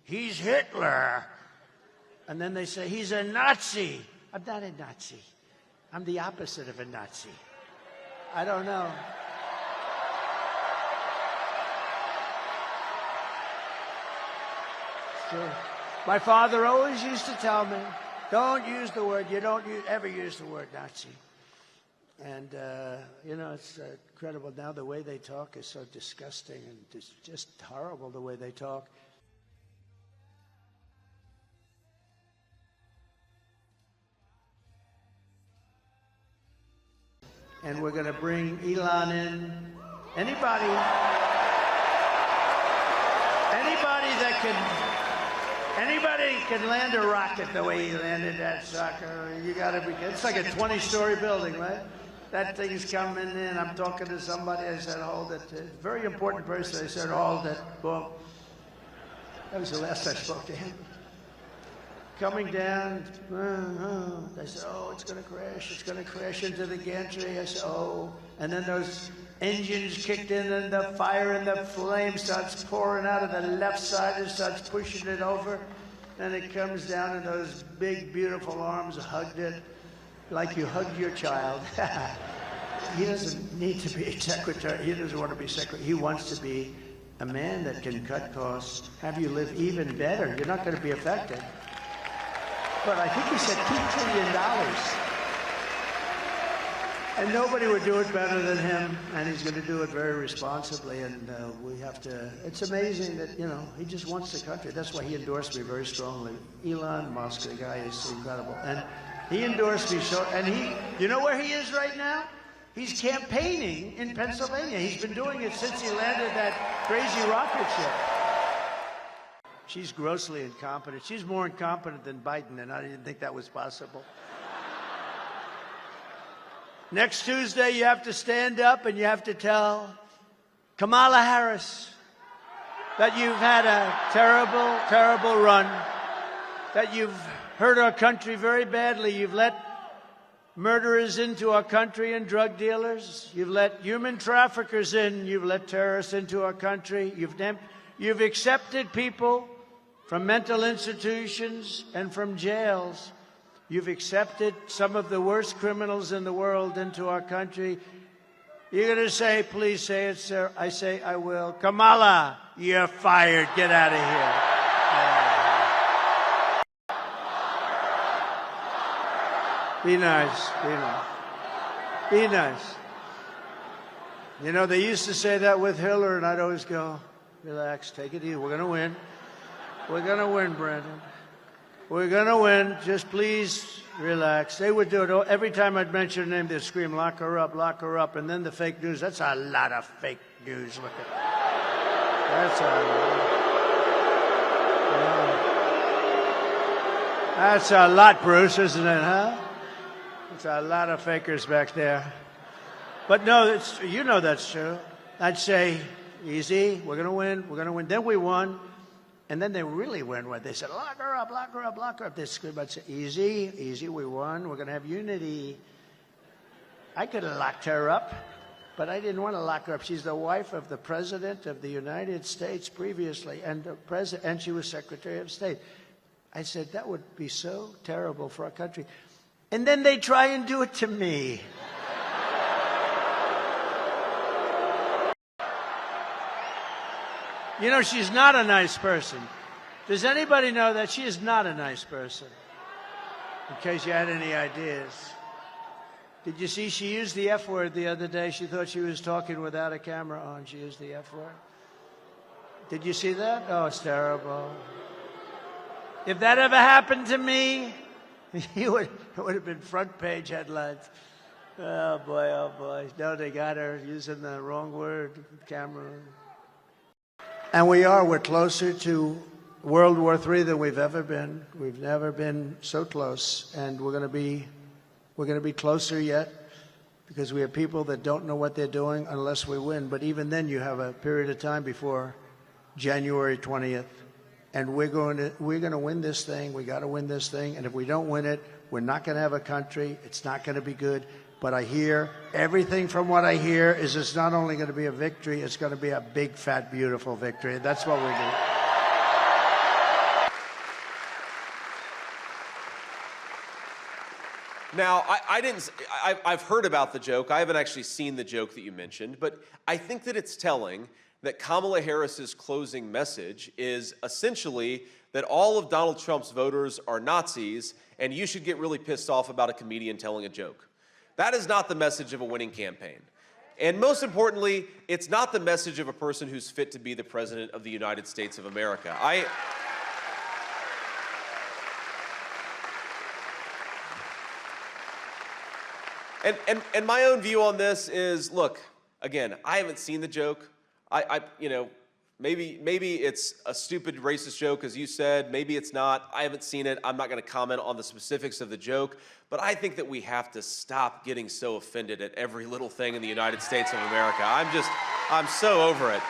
he's Hitler. And then they say, he's a Nazi. I'm not a Nazi. I'm the opposite of a Nazi. I don't know. So, my father always used to tell me, don't use the word, you don't ever use the word Nazi. And, you know, it's incredible now the way they talk is so disgusting and just horrible the way they talk. And we're going to bring Elon in. Anybody can land a rocket the way he landed that sucker. You got to be. It's like a 20-story building, right? That thing's coming in. I'm talking to somebody. I said, hold it. A very important person. I said, hold it. Boom. That was the last I spoke to him. Coming down, I said, oh, it's going to crash. It's going to crash into the gantry. I said, oh. And then those engines kicked in and the fire and the flame starts pouring out of the left side and starts pushing it over. And it comes down and those big, beautiful arms hugged it like you hugged your child. He doesn't need to be a secretary. He doesn't want to be secretary. He wants to be a man that can cut costs, have you live even better. You're not going to be affected. But I think he said $2 trillion. And nobody would do it better than him, and he's going to do it very responsibly, and we have to, it's amazing that, you know, he just wants the country. That's why he endorsed me very strongly. Elon Musk, the guy is incredible. And he endorsed me so, and you know where he is right now? He's campaigning in Pennsylvania. He's been doing it since he landed that crazy rocket ship. She's grossly incompetent. She's more incompetent than Biden, and I didn't think that was possible. Next Tuesday, you have to stand up and you have to tell Kamala Harris that you've had a terrible, terrible run, that you've hurt our country very badly. You've let murderers into our country and drug dealers. You've let human traffickers in. You've let terrorists into our country. You've accepted people from mental institutions and from jails. You've accepted some of the worst criminals in the world into our country. You're going to say, please say it, sir. I say, I will. Kamala, you're fired. Get out of here. Be nice. Be nice. Be nice. You know, they used to say that with Hitler, and I'd always go, relax, take it easy. We're going to win. We're going to win, Brandon. We're going to win. Just please relax. They would do it. Every time I'd mention her name, they'd scream, lock her up, lock her up. And then the fake news. That's a lot of fake news. Look at that. That's a lot. That's a lot, Bruce, isn't it, huh? It's a lot of fakers back there. But no, you know that's true. I'd say, easy, we're going to win, we're going to win. Then we won. And then they really win when they said, lock her up, lock her up, lock her up. They screamed, I'd say, easy, easy, we won. We're going to have unity. I could have locked her up, but I didn't want to lock her up. She's the wife of the President of the United States previously, and she was Secretary of State. I said, that would be so terrible for our country. And then they try and do it to me. You know, she's not a nice person. Does anybody know that she is not a nice person? In case you had any ideas. Did you see she used the F word the other day? She thought she was talking without a camera on. She used the F word. Did you see that? Oh, it's terrible. If that ever happened to me, it would have been front page headlines. Oh, boy, oh, boy. No, they got her using the wrong word, camera. And we're closer to World War III than we've ever been. We've never been so close, and we're going to be closer yet because we have people that don't know what they're doing unless we win. But even then, you have a period of time before January 20th, and we're going to win this thing. We got to win this thing, and if we don't win it, we're not going to have a country. It's not going to be good. But I hear everything from what I hear is it's not only going to be a victory, it's going to be a big, fat, beautiful victory. That's what we do. Now, I've heard about the joke. I haven't actually seen the joke that you mentioned, but I think that it's telling that Kamala Harris's closing message is essentially that all of Donald Trump's voters are Nazis and you should get really pissed off about a comedian telling a joke. That is not the message of a winning campaign. And most importantly, it's not the message of a person who's fit to be the President of the United States of America. And my own view on this is, look, again, I haven't seen the joke. You know, maybe it's a stupid racist joke, as you said. Maybe it's not. I haven't seen it. I'm not going to comment on the specifics of the joke. But I think that we have to stop getting so offended at every little thing in the United States of America. I'm so over it.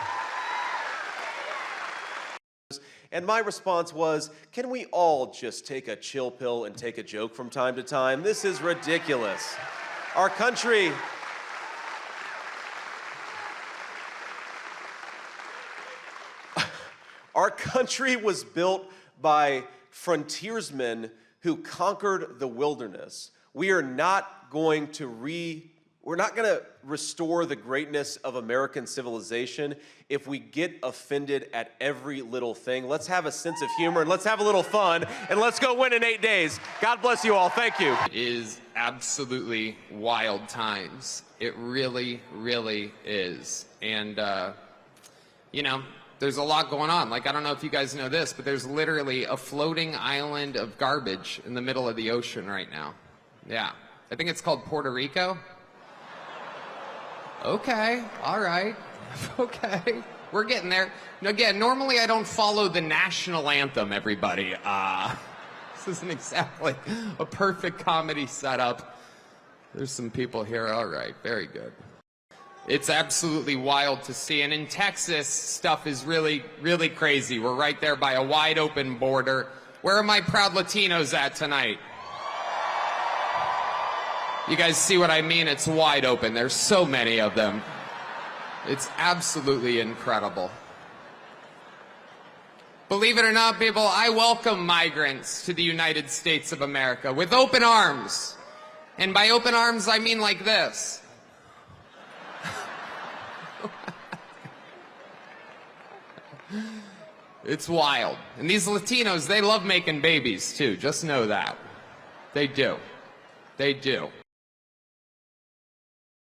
And my response was, can we all just take a chill pill and take a joke from time to time? This is ridiculous. Our country was built by frontiersmen who conquered the wilderness. We're not going to restore the greatness of American civilization if we get offended at every little thing. Let's have a sense of humor and let's have a little fun and let's go win in 8 days. God bless you all. Thank you. It is absolutely wild times. It really, really is. And, you know, there's a lot going on. Like, I don't know if you guys know this, but there's literally a floating island of garbage in the middle of the ocean right now. Yeah. I think it's called Puerto Rico. Okay. All right. Okay. We're getting there. Now, again, normally I don't follow the national anthem, everybody. This isn't exactly a perfect comedy setup. There's some people here. All right. Very good. It's absolutely wild to see. And in Texas, stuff is really, really crazy. We're right there by a wide open border. Where are my proud Latinos at tonight? You guys see what I mean? It's wide open. There's so many of them. It's absolutely incredible. Believe it or not, people, I welcome migrants to the United States of America with open arms. And by open arms, I mean like this. It's wild. And these Latinos, they love making babies too. Just know that. They do. They do.